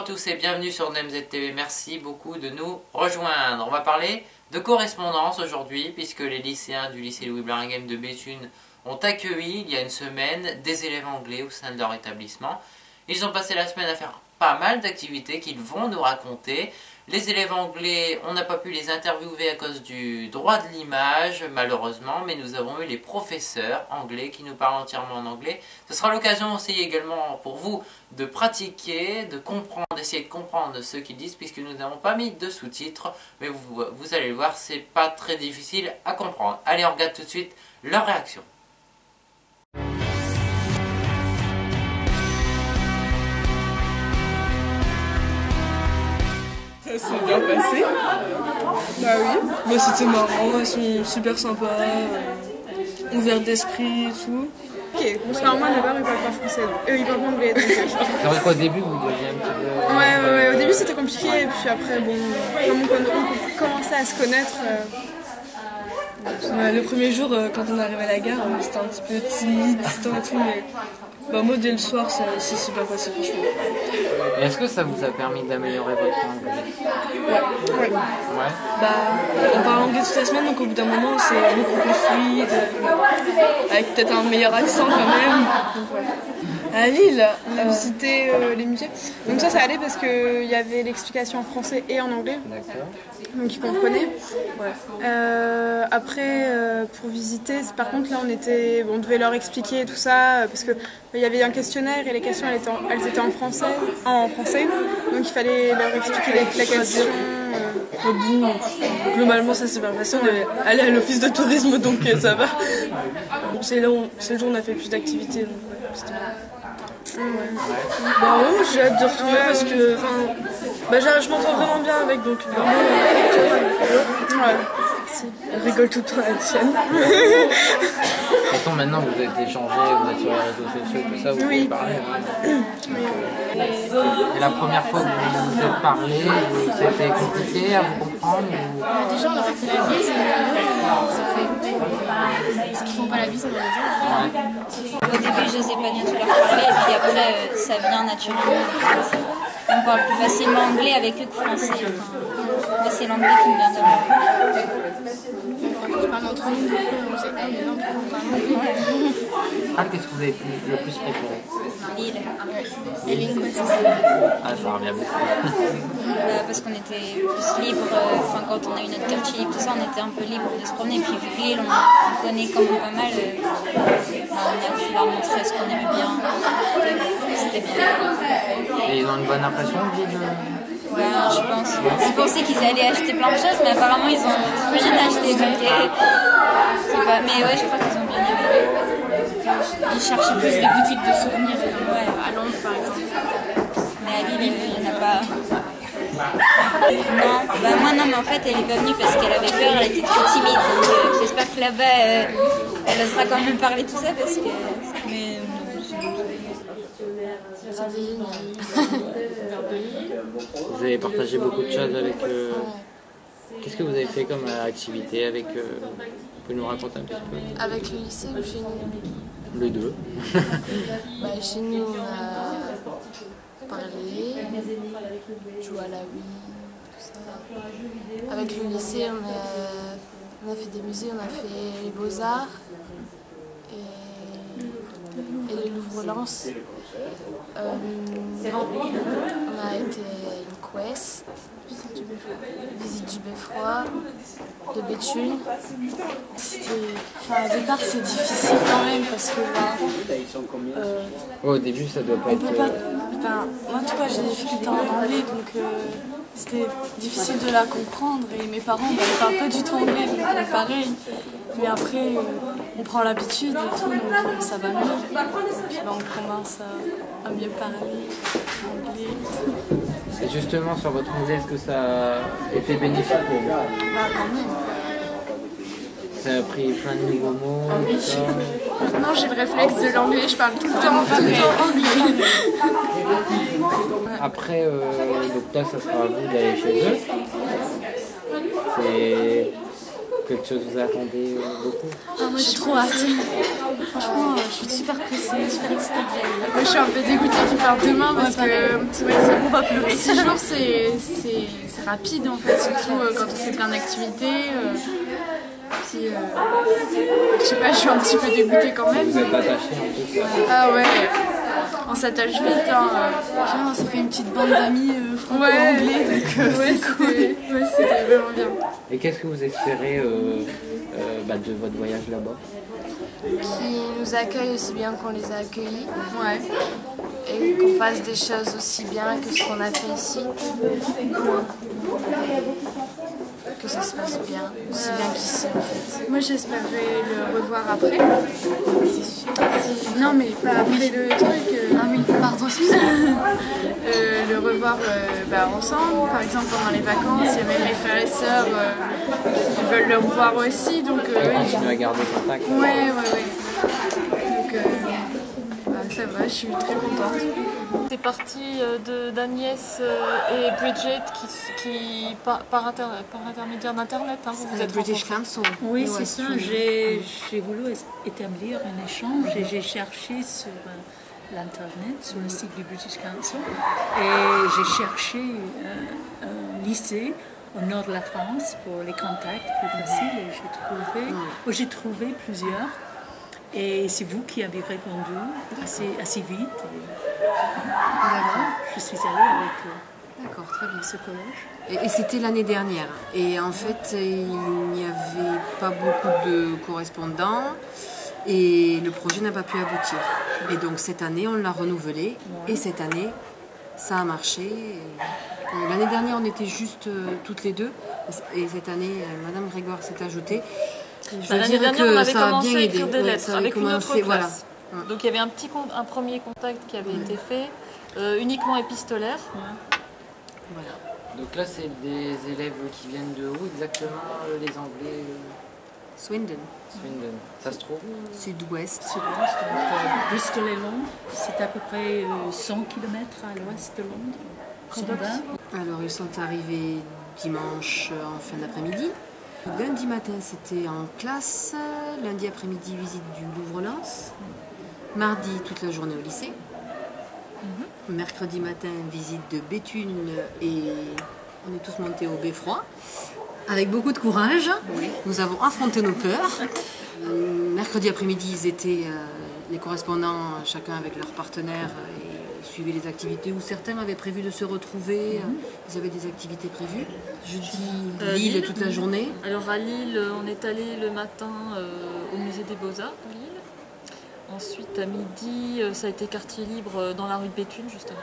à tous et bienvenue sur NMZ TV. Merci beaucoup de nous rejoindre. On va parler de correspondance aujourd'hui puisque les lycéens du lycée Louis Blaringhem de Béthune ont accueilli il y a une semaine des élèves anglais au sein de leur établissement. Ils ont passé la semaine à faire pas mal d'activités qu'ils vont nous raconter. Les élèves anglais, on n'a pas pu les interviewer à cause du droit de l'image, malheureusement, mais nous avons eu les professeurs anglais qui nous parlent entièrement en anglais. Ce sera l'occasion aussi également pour vous de pratiquer, de comprendre, d'essayer de comprendre ce qu'ils disent, puisque nous n'avons pas mis de sous-titres, mais vous allez le voir, c'est pas très difficile à comprendre. Allez, on regarde tout de suite leur réaction. Ça s'est bien passé. Bah oui. Bah c'était marrant, ils sont super sympas, ouverts d'esprit et tout. Ok, parce que moi là-bas ils parlent pas français, ils parlent pas anglais. C'est vrai qu'au début vous deviez un petit peu... Ouais, au début c'était compliqué, et puis après bon, comme on commençait à se connaître... Ouais, le premier jour, quand on est arrivé à la gare, c'était un petit peu timide, distant et tout, mais bah, moi dès le soir, c'est super facile, franchement. Et est-ce que ça vous a permis d'améliorer votre anglais? Ouais. Bah, on parle anglais toute la semaine, donc au bout d'un moment, c'est beaucoup plus fluide, avec peut-être un meilleur accent quand même. Donc, ouais. À Lille, visiter les musées. Donc ça allait parce qu'il y avait l'explication en français et en anglais. D'accord. Donc ils comprenaient. Ouais. Après, pour visiter, par contre là on devait leur expliquer tout ça parce que il y avait un questionnaire et les questions elles étaient en français. Donc il fallait leur expliquer la question. Au bout, globalement ça c'est pas facile, on est allé à l'office de tourisme donc ça va. C'est le jour où on a fait plus d'activités. C'était bon. Bah ouais, j'ai hâte de retourner parce que je m'entends vraiment bien avec, donc vraiment on rigole tout le temps à la tienne. De toute façon maintenant vous êtes échangé, vous êtes sur les réseaux sociaux, tout ça, vous pouvez parler. Et la première fois que vous vous êtes parlé, c'était compliqué à vous comprendre Déjà on leur a fait la bise, ça fait parce qu'ils font pas la bise, on va dire. Au début, je n'osais pas bien tout leur parler, et puis après, ça vient naturellement. On parle plus facilement anglais avec eux que français. Enfin, moi, c'est l'anglais qui me vient d'abord. On parle entre nous, du coup, on sait pas, mais non, on parle anglais. Ah, qu'est-ce que vous avez le plus préféré? Lille. Et Linquest. Ah, ça revient beaucoup. Parce qu'on était plus libre, quand on a eu notre quartier libre, tout ça, on était un peu libre de se promener. Puis vu que Lille, on connaît quand même pas mal, on a pu leur montrer ce qu'on aimait bien. C'était bien. Et ils ont une bonne impression de Lille? Ouais, je pense. Ils pensaient qu'ils allaient acheter plein de choses, mais apparemment ils ont rien acheté. Donc, je sais pas. Mais ouais, je crois qu'ils ont bien aimé. Ils cherchaient plus des boutiques de souvenirs, à Londres par exemple. Mais à Lille, il n'y en a pas. Non, moi non, mais en fait elle est pas venue parce qu'elle avait peur, elle était trop timide. Donc j'espère que là-bas elle osera quand même parler tout ça parce que. Mais Vous avez partagé beaucoup de choses avec eux. Qu'est-ce que vous avez fait comme activité avec eux? Vous pouvez nous raconter un petit peu? Avec le lycée ou chez nous? Les deux. Chez nous, on a parlé, joué à la Wii, tout ça. Avec le lycée, on a fait des musées, on a fait les Beaux-Arts et le Louvre-Lens. On a été à une quest, visite du Beffroi, de Béthune. Au départ c'est difficile quand même parce que Au début ça doit pas être... moi en tout cas j'ai des difficultés en anglais donc c'était difficile de la comprendre et mes parents ne parlent pas du tout anglais donc pareil. Mais après on prend l'habitude et tout donc ça va mieux. Puis on commence à mieux parler anglais. Et justement sur votre anglais, est-ce que ça a été bénéfique pour vous? Quand même. Ça a appris plein de nouveaux mots, tout ça. Maintenant j'ai le réflexe de l'anglais, je parle tout le temps anglais. Après, donc là, ça sera à vous d'aller chez eux. quelque chose vous attendez beaucoup? Ah, moi j'ai trop hâte. Franchement, je suis super pressée, super excitée. Moi je suis un peu dégoûtée qu'il parte demain parce que On va pleurer. 6 jours c'est rapide en fait, surtout quand on fait plein d'activités. Puis, je sais pas, je suis un petit peu dégoûtée quand même. Vous êtes attaché en plus? Ah ouais, on s'attache vite. Genre, ça fait une petite bande d'amis franco-anglais, donc Ouais, c'était vraiment bien. Et qu'est-ce que vous espérez de votre voyage là-bas? Qui nous accueillent aussi bien qu'on les a accueillis. Ouais. Et qu'on fasse des choses aussi bien que ce qu'on a fait ici. Que ça se passe bien, aussi bien qu'ici en fait. Moi j'espérais le revoir après. C'est sûr. Non mais pas après le truc. Ah oui, pardon, excusez-moi. Le revoir ensemble, par exemple pendant les vacances, il y a même mes frères et sœurs qui veulent le revoir aussi. Donc Continuer à garder contact? ouais. Donc ça va, je suis très contente. C'est parti d'Agnès et Bridget qui par intermédiaire d'Internet, vous êtes British Council. Oui, c'est ça. J'ai voulu établir un échange et j'ai cherché sur l'Internet, sur le site du British Council, et j'ai cherché un lycée au nord de la France pour les contacts plus faciles et j'ai trouvé plusieurs. Et c'est vous qui avez répondu assez vite. Je suis allée avec D'accord, très bien. ce collège. Et c'était l'année dernière. Et en fait, il n'y avait pas beaucoup de correspondants et le projet n'a pas pu aboutir. Et donc cette année, on l'a renouvelé. Et cette année, ça a marché. L'année dernière, on était juste toutes les deux. Et cette année, Madame Grégoire s'est ajoutée. L'année dernière, on avait commencé à écrire des Ouais, lettres ça avait avec une autre commencé, voilà. classe. Donc il y avait un premier contact qui avait été fait, uniquement épistolaire. Voilà. Donc là, c'est des élèves qui viennent de où exactement? Les Anglais? Swindon, Swindon. Ça se trouve? sud-ouest. Sud-ouest, entre Bristol et Londres. C'est à peu près 100 km à l'ouest de Londres. 120. Alors, ils sont arrivés dimanche en fin d'après-midi. Lundi matin, c'était en classe. Lundi après-midi, visite du Louvre-Lens. Mardi, toute la journée au lycée. Mercredi matin, visite de Béthune et on est tous montés au Beffroi. Avec beaucoup de courage, nous avons affronté nos peurs. Mercredi après-midi, ils étaient les correspondants, chacun avec leur partenaire, et suivaient les activités, où certains avaient prévu de se retrouver, ils avaient des activités prévues. Jeudi, Lille toute la journée. Alors à Lille, on est allé le matin au musée des Beaux-Arts de Lille. Ensuite, à midi, ça a été quartier libre dans la rue de Béthune, justement.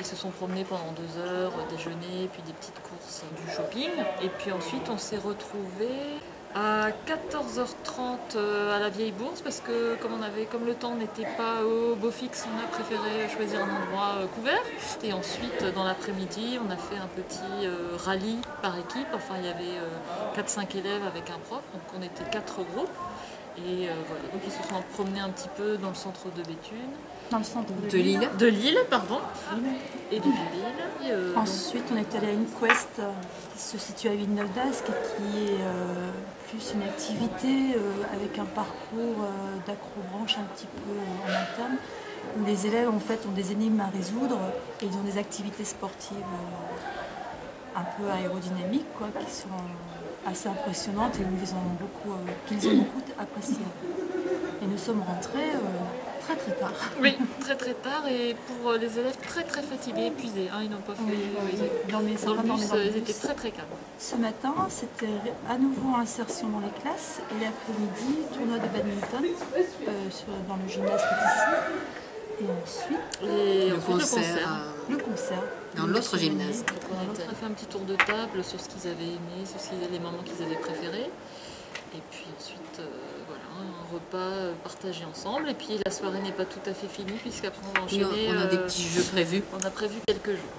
Ils se sont promenés pendant 2 heures, déjeuner, puis des petites courses, du shopping. Et puis ensuite, on s'est retrouvés à 14h30 à la Vieille Bourse, parce que comme le temps n'était pas au beau fixe, on a préféré choisir un endroit couvert. Et ensuite, dans l'après-midi, on a fait un petit rallye par équipe. Enfin, il y avait 4-5 élèves avec un prof, donc on était 4 groupes. Et voilà, donc ils se sont promenés un petit peu dans le centre de Béthune. Dans le centre De Lille. De Lille, pardon. Et de Lille. Ensuite, on est allé à une quest qui se situe à Villeneuve d'Ascq, qui est plus une activité avec un parcours d'acrobranche un petit peu en interne, où les élèves en fait ont des énigmes à résoudre et ils ont des activités sportives un peu aérodynamiques, qui sont assez impressionnantes et qu'ils ont beaucoup apprécié. Et nous sommes rentrés très très tard. Oui, très très tard, et pour les élèves très très fatigués, épuisés. Ils n'ont pas fait. Dans le bus, ils étaient très très calmes. Ce matin, c'était à nouveau insertion dans les classes, et l'après-midi, tournoi de badminton dans le gymnase qui est ici. Et ensuite, Le concert. Dans l'autre gymnase. On a fait un petit tour de table sur ce qu'ils avaient aimé, sur les moments qu'ils avaient préférés. Et puis ensuite, voilà, un repas partagé ensemble. Et puis la soirée n'est pas tout à fait finie, puisqu'après on va enchaîner. On a des petits jeux prévus. On a prévu quelques jeux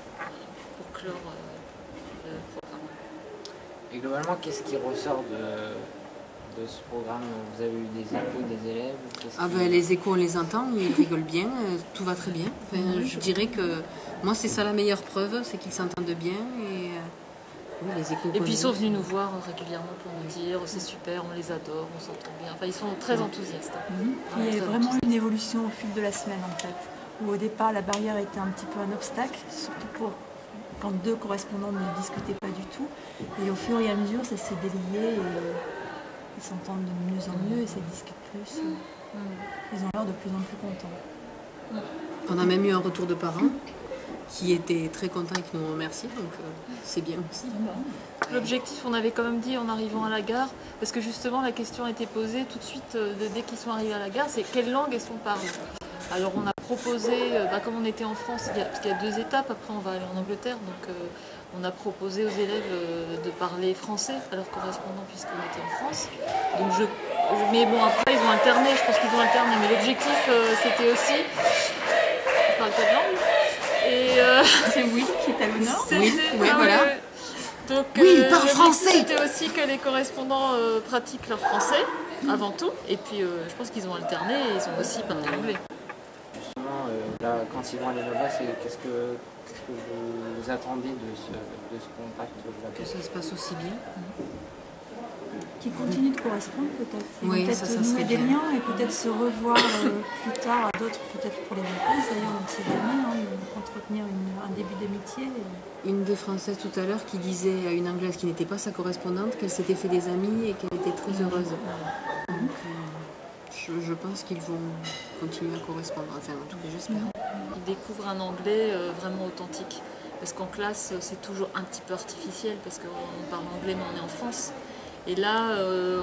pour clore le programme. Et globalement, qu'est-ce qui ressort de ce programme? Vous avez eu des échos des élèves? Les échos, on les entend, ils rigolent bien, tout va très bien. Je dirais que moi, c'est ça la meilleure preuve, c'est qu'ils s'entendent bien. Oui, les échos. Et puis ils sont venus nous voir régulièrement pour nous dire c'est super, on les adore, on s'entend bien. Enfin, ils sont très enthousiastes. Il y a vraiment une évolution au fil de la semaine en fait. Où au départ la barrière était un petit peu un obstacle, surtout pour quand deux correspondants ne discutaient pas du tout. Et au fur et à mesure ça s'est délié et ils s'entendent de mieux en mieux et ça discute plus. Ils ont l'air de plus en plus contents. On a même eu un retour de parents qui étaient très contents et qui nous remercient, donc c'est bien aussi. L'objectif, on avait quand même dit en arrivant à la gare, parce que justement la question a été posée tout de suite dès qu'ils sont arrivés à la gare, c'est quelle langue est-ce qu'on parle? Alors on a proposé, comme on était en France, parce qu'il y a 2 étapes, après on va aller en Angleterre, donc on a proposé aux élèves de parler français à leurs correspondants puisqu'on était en France. Donc mais bon, après ils ont alterné, je pense qu'ils ont alterné, mais l'objectif c'était aussi, je parle pas de langue, et C'est Will qui est à l'honneur. Oui, voilà. Donc, oui, il parle français. C'était aussi que les correspondants pratiquent leur français avant tout, et puis je pense qu'ils ont alterné et ils ont aussi parlé anglais. Justement, là, quand ils vont aller là-bas, qu'est-ce que vous attendez de ce contact là-bas? Que ça se passe aussi bien. Qui continue de correspondre peut-être. Oui, peut-être ça nouer serait des bien. liens et peut-être se revoir plus tard à d'autres, peut-être pour les vacances d'ailleurs, on ne sait jamais, entretenir un début d'amitié. Une des Françaises tout à l'heure qui disait à une Anglaise qui n'était pas sa correspondante qu'elle s'était fait des amis et qu'elle était très heureuse. Donc je pense qu'ils vont continuer à correspondre, enfin en tout cas j'espère. Ils découvrent un anglais vraiment authentique. Parce qu'en classe, c'est toujours un petit peu artificiel, parce qu'on parle anglais, mais on est en France. Et là,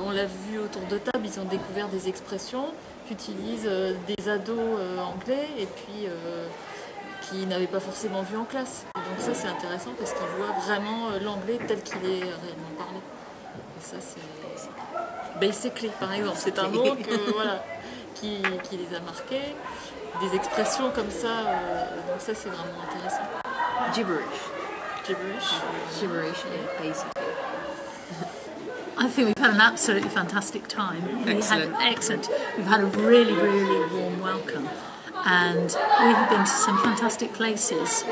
on l'a vu autour de table, ils ont découvert des expressions qu'utilisent des ados anglais, et puis qui n'avaient pas forcément vu en classe. Et donc ça, c'est intéressant, parce qu'ils voient vraiment l'anglais tel qu'il est réellement parlé. Et ça, c'est clé, par exemple. C'est un mot qui les a marqués. Des expressions comme ça, donc ça, c'est vraiment intéressant. Gibberish, yeah, basically. I think we've had an absolutely fantastic time. Excellent. We've had a really, really warm welcome. And we've been to some fantastic places.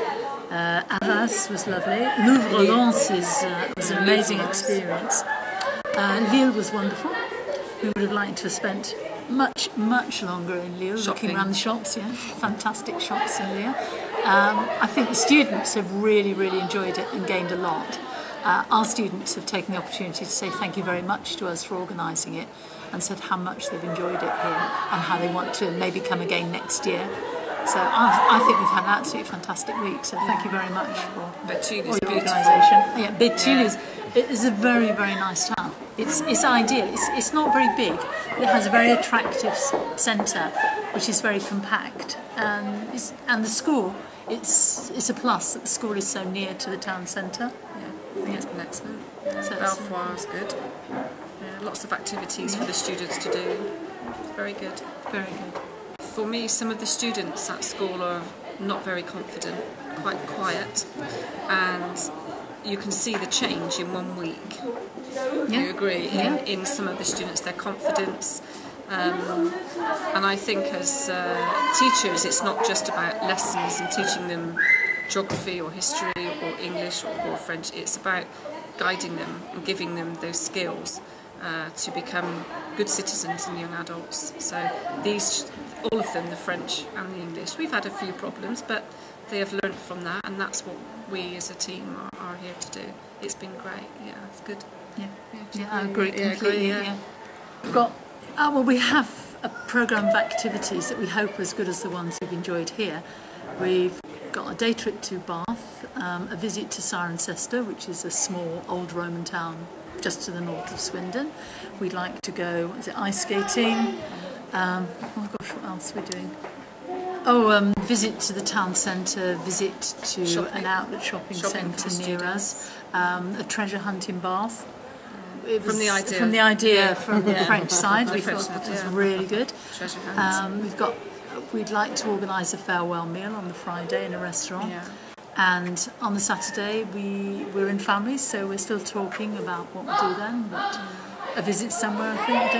Arras was lovely. Louvre-Lens was an amazing experience. Lille was wonderful. We would have liked to have spent much longer in Lille, looking around the shops, yeah. Fantastic shops in Lille. I think the students have really, really enjoyed it and gained a lot. Our students have taken the opportunity to say thank you very much to us for organising it and said how much they've enjoyed it here and how they want to maybe come again next year. So I think we've had an absolutely fantastic week, so thank you very much for Béthune all is your beautiful. organisation. Yeah, Béthune is a very, very nice town. It's ideal. It's not very big, but it has a very attractive centre, which is very compact. And the school, it's a plus that the school is so near to the town centre. I think it's been excellent. So Belfoire is good. Lots of activities for the students to do. Very good. very good. For me, some of the students at school are not very confident, quite quiet, and you can see the change in 1 week. You agree? In some of the students, their confidence. And I think as teachers, it's not just about lessons and teaching them geography or history or English or French. It's about guiding them and giving them those skills to become good citizens and young adults. So all of them, the French and the English. We've had a few problems, but they have learnt from that, and that's what we as a team are here to do. It's been great. Yeah, it's good. Yeah, I agree completely. Yeah. We've got we have a programme of activities that we hope are as good as the ones we've enjoyed here. We've got a day trip to Bath, a visit to Cirencester, which is a small old Roman town just to the north of Swindon. We'd like to go, ice skating. Oh gosh, what else are we doing? Visit to the town centre, visit to an outlet shopping centre near us, a treasure hunt in Bath. From the idea from the French side, we thought that was really good. Treasure hunt. We'd like to organise a farewell meal on the Friday in a restaurant. Yeah. And on the Saturday we're in families, so we're still talking about what we'll do then, but a visit somewhere I think.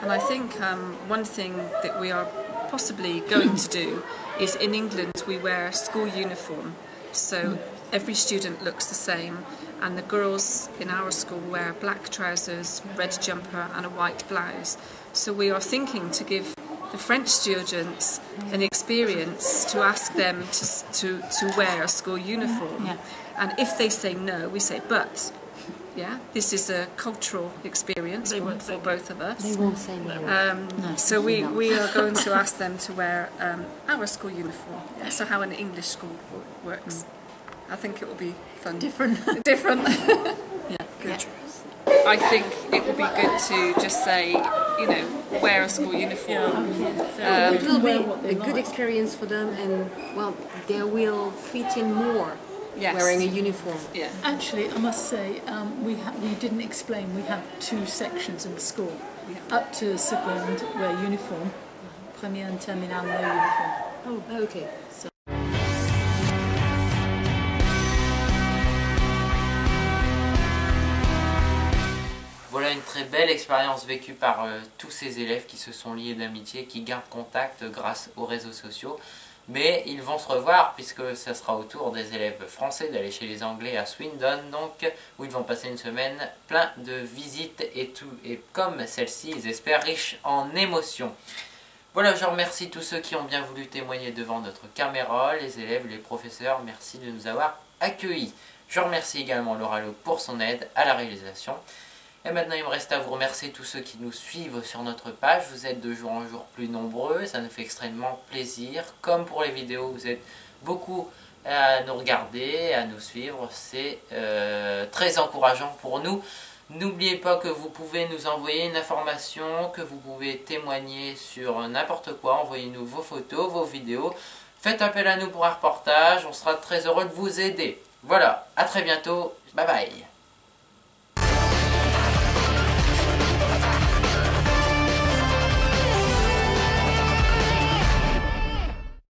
And I think one thing that we are possibly going to do is in England we wear school uniform, so every student looks the same, and the girls in our school wear black trousers, red jumper and a white blouse. So we are thinking to give the French students an experience to ask them to wear a school uniform. Yeah. And if they say no, we say, but, yeah, this is a cultural experience for both of us. They won't say no. So we are going to ask them to wear our school uniform. Yeah, so how an English school works. I think it will be fun. Different. Different. Yeah. Good. I think it would be good to just say, you know, wear a school uniform. It will be a good experience for them, and well, they will fit in more wearing a uniform. Yeah. Actually, I must say, we didn't explain. We have 2 sections in the school. Yeah. Up to seconde, wear uniform. Première and terminale, no uniform. Oh, okay. So. Voilà une très belle expérience vécue par tous ces élèves qui se sont liés d'amitié, qui gardent contact grâce aux réseaux sociaux. Mais ils vont se revoir puisque ça sera au tour des élèves français d'aller chez les Anglais à Swindon, donc où ils vont passer une semaine plein de visites et tout. Et comme celle-ci, ils espèrent riche en émotions. Voilà, je remercie tous ceux qui ont bien voulu témoigner devant notre caméra, les élèves, les professeurs, merci de nous avoir accueillis. Je remercie également Laura Lowe pour son aide à la réalisation. Et maintenant, il me reste à vous remercier tous ceux qui nous suivent sur notre page. Vous êtes de jour en jour plus nombreux, ça nous fait extrêmement plaisir. Comme pour les vidéos, vous êtes beaucoup à nous regarder, à nous suivre. C'est très encourageant pour nous. N'oubliez pas que vous pouvez nous envoyer une information, que vous pouvez témoigner sur n'importe quoi. Envoyez-nous vos photos, vos vidéos. Faites appel à nous pour un reportage, on sera très heureux de vous aider. Voilà, à très bientôt. Bye bye.